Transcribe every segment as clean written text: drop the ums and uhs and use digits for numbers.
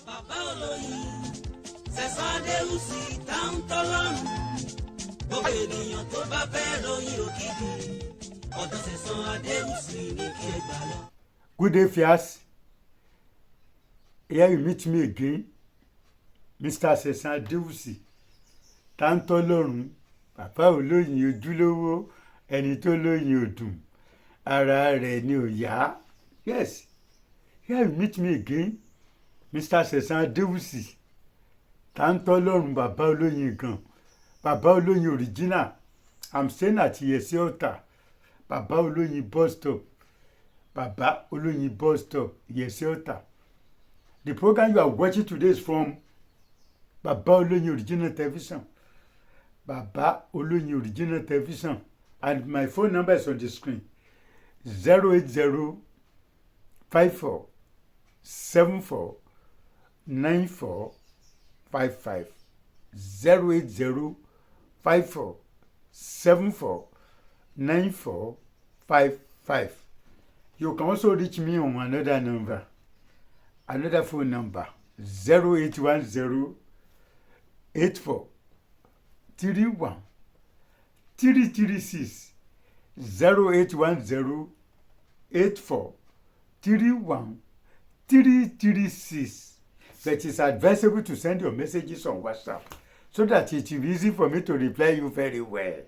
Bàbá olóyin sẹ̀sán Adéwùsì táwọn tọ́lọ́run gbogbo ènìyàn tó bá fẹ́ lóyin òkìkí ọ̀dọ̀ sẹ̀sán Adéwùsì ní kí ẹ gbà lọ. Good day, Fias. Here you meet me again, Mr. Sẹ̀sán Adéwùsì táwọn tọ́lọ́run bàbá olóyin ojúlówó ẹni tó lóyin òdùn ara rẹ̀ ni ò yá. Yes, here you meet me again, Mr. Sẹ̀sán Adéwùsì táwọn tọ́lọ́run bàbá olóyin gan bàbá olóyin original. I'm staying at Yesi Ota, bàbá olóyin bus stop, bàbá olóyin bus stop, Yesi Ota. The program you are watching today is from Bàbá Olóyin Original Television. Bàbá Olóyin Original Television. And my phone number is on the screen. 080 54 74 94 55. 080 54 74 94 55. You can also reach me on another number. Another phone number 0810 84 31 336 0810 84 31 336. But it's advisable to send your messages on WhatsApp so that it will be easy for me to reply you very well.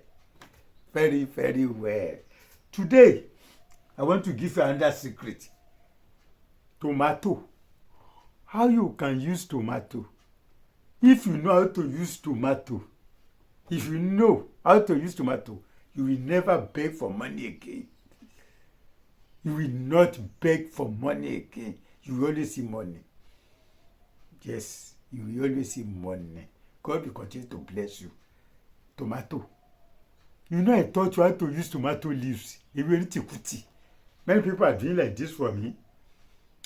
Very, very well. Today, I want to give you another secret. Tomato. How you can use tomato. If you know how to use tomato, if you know how to use tomato, you will never beg for money again. You will not beg for money again. You will always see money. Yes, you will always see money. God will continue to bless you. Tomato. You know, I taught you how to use tomato leaves. Many people are doing like this for me.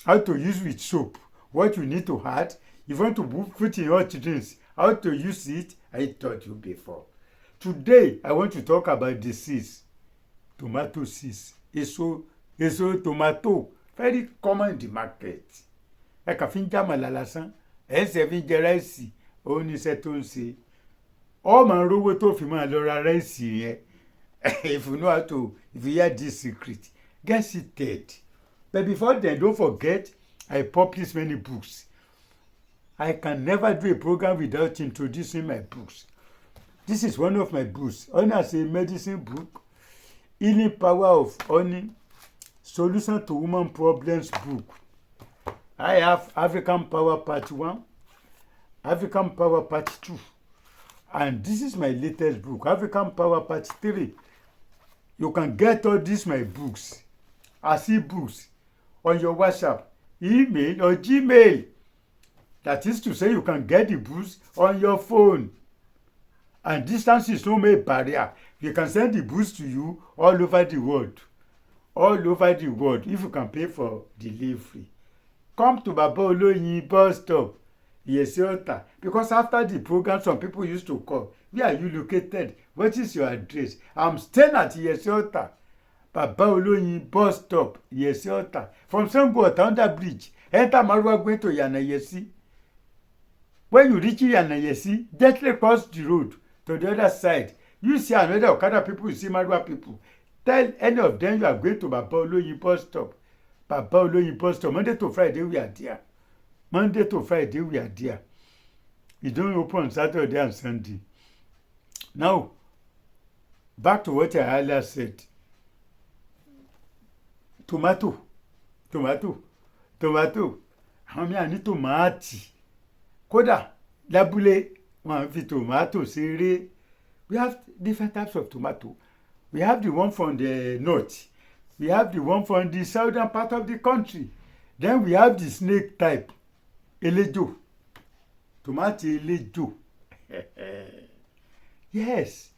How to use with soap. What you need to add. If you want to put in hot drinks, how to use it, I taught you before. Today, I want to talk about the seeds. Tomato seeds. Eso tomato. Very common in the market. Ẹ kàn fi ń jàmàlà lásán. Ẹ ṣe fi ń jẹ ráìsì. Ó ní iṣẹ́ tó ń ṣe. Ó máa ń rówó tó fi máa lọ ra ráìsì yẹn. If you know how to, if you hear this secret, get seated. But before then, don't forget, I publish many books. I can never do a program without introducing my books. This is one of my books. Honey as a medicine book, Healing Power of Honey, Solution to Woman Problems book. I have African Power Part 1, African Power Part 2, and this is my latest book, African Power Part 3. You can get all these my books as e-books on your WhatsApp, email, or Gmail. That is to say, you can get the books on your phone. And distance is no mere barrier. We can send the books to you all over the world. All over the world, if you can pay for delivery. Come to Baba Oloyin bus stop, Yesi Ota. Because after the program, some people used to call. Where are you located? What is your address? I'm staying at Yesi Ota. Baba Oloyin bus stop, Yesi Ota. From Sango Ota under bridge, enter Marwa going to Yanayesi. When you reach Yanayesi, directly cross the road to the other side. You see another Okada people, you see Marwa people. Tell any of them you are going to Baba Oloyin bus stop. Baba Oloyin bus stop. Monday to Friday we are there. Monday to Friday we are there. You don't open on Saturday and Sunday. Now, back to what I earlier said. Tomato. Àwọn mìíràn ní tòmátì. Kódà lábúlé wọn fi tomato ṣeré. We have different types of tomato. We have the one from the north. We have the one from the southern part of the country. Then we have the snake type. Elejo. Tomato elejo. Yes.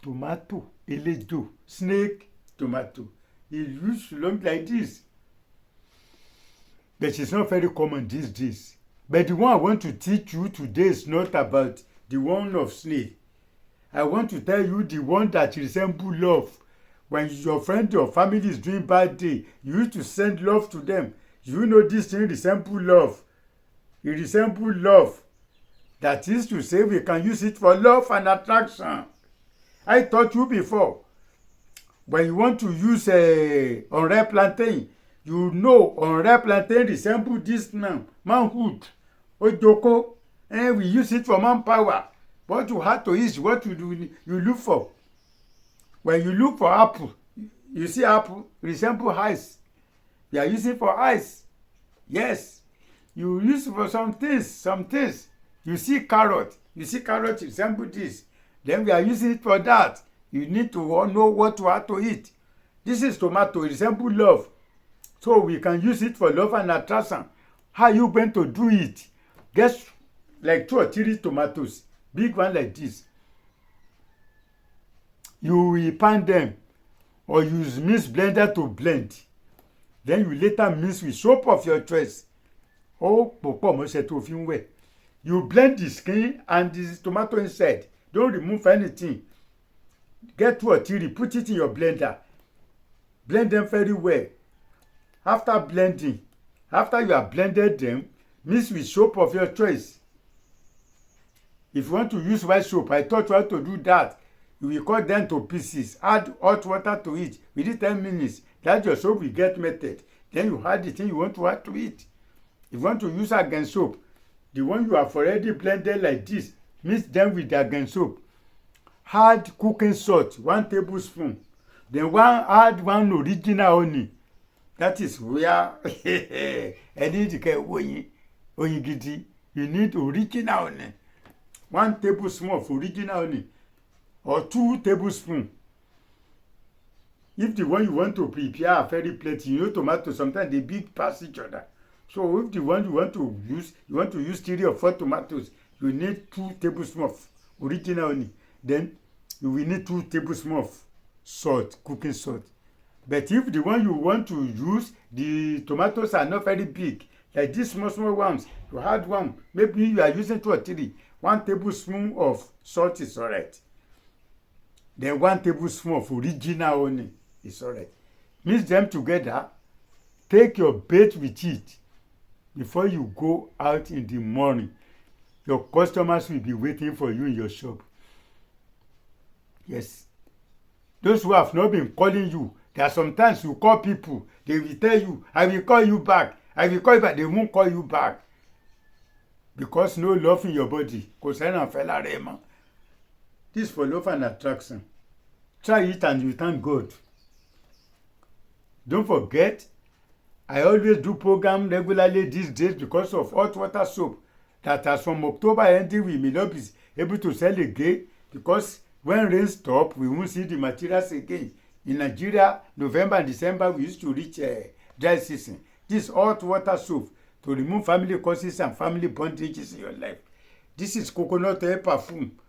Tomato elejo. Snake tomato. It used to look like this. But it's not very common these days. But the one I want to teach you today is not about the one of snake. I want to tell you the one that resembles love. When your friend or family is doing bad day, you used to send love to them. You know this thing resembles love. It resembles love. That is to say, we can use it for love and attraction. I taught you before. When you want to use a unripe plantain, you know unripe plantain resembles this manhood. Ojoko. And we use it for manpower. What you have to is what you look for. When you look for apple, you see apple resemble eyes. We are using for eyes. Yes. You use for some things. You see carrot resemble this. Then we are using it for that. You need to know what to have to eat. This is tomato, resemble love. So we can use it for love and attraction. How are you going to do it? Get like 2 or 3 tomatoes, big one like this. You will pan them or use mix blender to blend. Then you later mix with soap of your choice. Oh, you blend the skin and the tomato inside. Don't remove anything. Get 2 or 3, put it in your blender. Blend them very well. After blending, after you have blended them, mix with soap of your choice. If you want to use white soap, I taught you how to do that. You will cut them to pieces. Add hot water to it. Within 10 minutes, that your soap will get melted. Then you add the thing you want to add to it. If you want to use argan soap, the one you have already blended like this, mix them with the argan soap. Add cooking salt, 1 tablespoon. Then add 1 original honey. That is where I need to get oyin gidi. You need original honey. 1 tablespoon of original honey or 2 tablespoons. If the one you want to prepare are very plenty, you know tomatoes sometimes they big pass each other. So if the one you want to use 3 or 4 tomatoes, you need 2 tablespoons of original honey. Then you will need 2 tablespoons of salt, cooking salt. But if the one you want to use, the tomatoes are not very big, like these small ones, you add 1. Maybe you are using 2 or 3. 1 tablespoon of salt is alright. Then 1 tablespoon of original honey is alright. Mix them together. Take your bait with it before you go out in the morning. Your customers will be waiting for you in your shop. Yes. Those who have not been calling you, there are sometimes you call people, they will tell you, I will call you back. I will call you back. They won't call you back. Because no love in your body. This is for love and attraction. Try it and you thank God. Don't forget, I always do program regularly these days because of hot water soap. That as from October ending, we may not be able to sell again because when rain stop, we won't see the materials again. In Nigeria, November and December, we used to reach dry season. This hot water soap to remove family causes and family bondages in your life. This is coconut oil perfume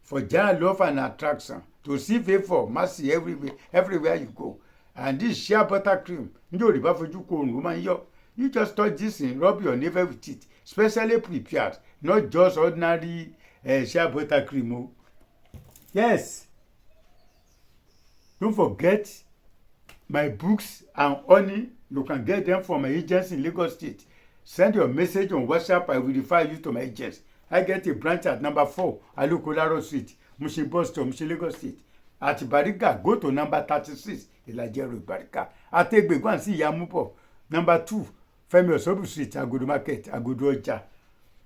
for giant love and attraction. To see favor, mercy everywhere you go. And this shea butter cream, you just touch this and rub your navel with it. Specially prepared, not just ordinary shea butter cream. Yes. Don't forget my books and honey. You can get them from my agents in Lagos State. Send your message on WhatsApp. I will refer you to my agents. I get a branch at number 4, Alukolaro Street, Mushin Bus Stop, Mushin, Lagos State. At Barika, go to number 36, Ilajero Barika. At Egbe, go and see Yamupo. Number 2, Femi Osobu Street, Agudu Market, Agudu Oja.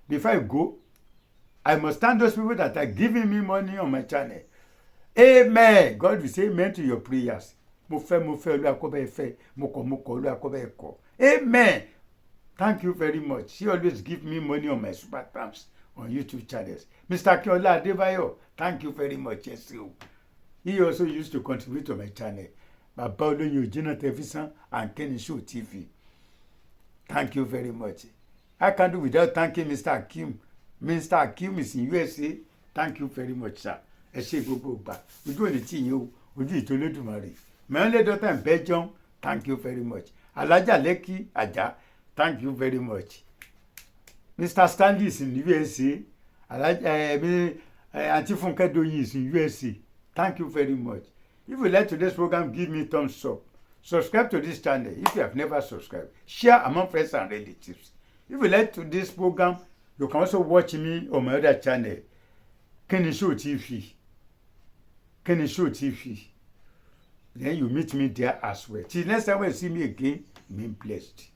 Before I go, I must thank those people that are giving me money on my channel. Amen. God will say amen to your prayers. Amen. Thank you very much. She always give me money on my super tramps on YouTube channels. Mr. Kiola Adebayo, thank you very much. Yes, you. He also used to contribute to my channel. Baba Olonyo Jina Television and Kenny Show TV. Thank you very much. I can't do without thanking Mr. Akim. Mr. Akim is in USA. Thank you very much, sir. Ẹ ṣé gbogbo gbà. Ojú òní tí yín o, ojú ìtòlédùmarè. My only daughter in Belgium, thank you very much. Alaja Lekki Aja, thank you very much. Mr. Stanley is in USA. Auntie Funke Doyin is in USA. Thank you very much. If you like today's program, give me thumbs up. Subscribe to this channel if you have never subscribed. Share among friends and relatives. If you like to this program, you can also watch me on my other channel, Kenny Show TV. Kenny Show TV. Then you meet me there as well. Till next time when you see me again, be blessed.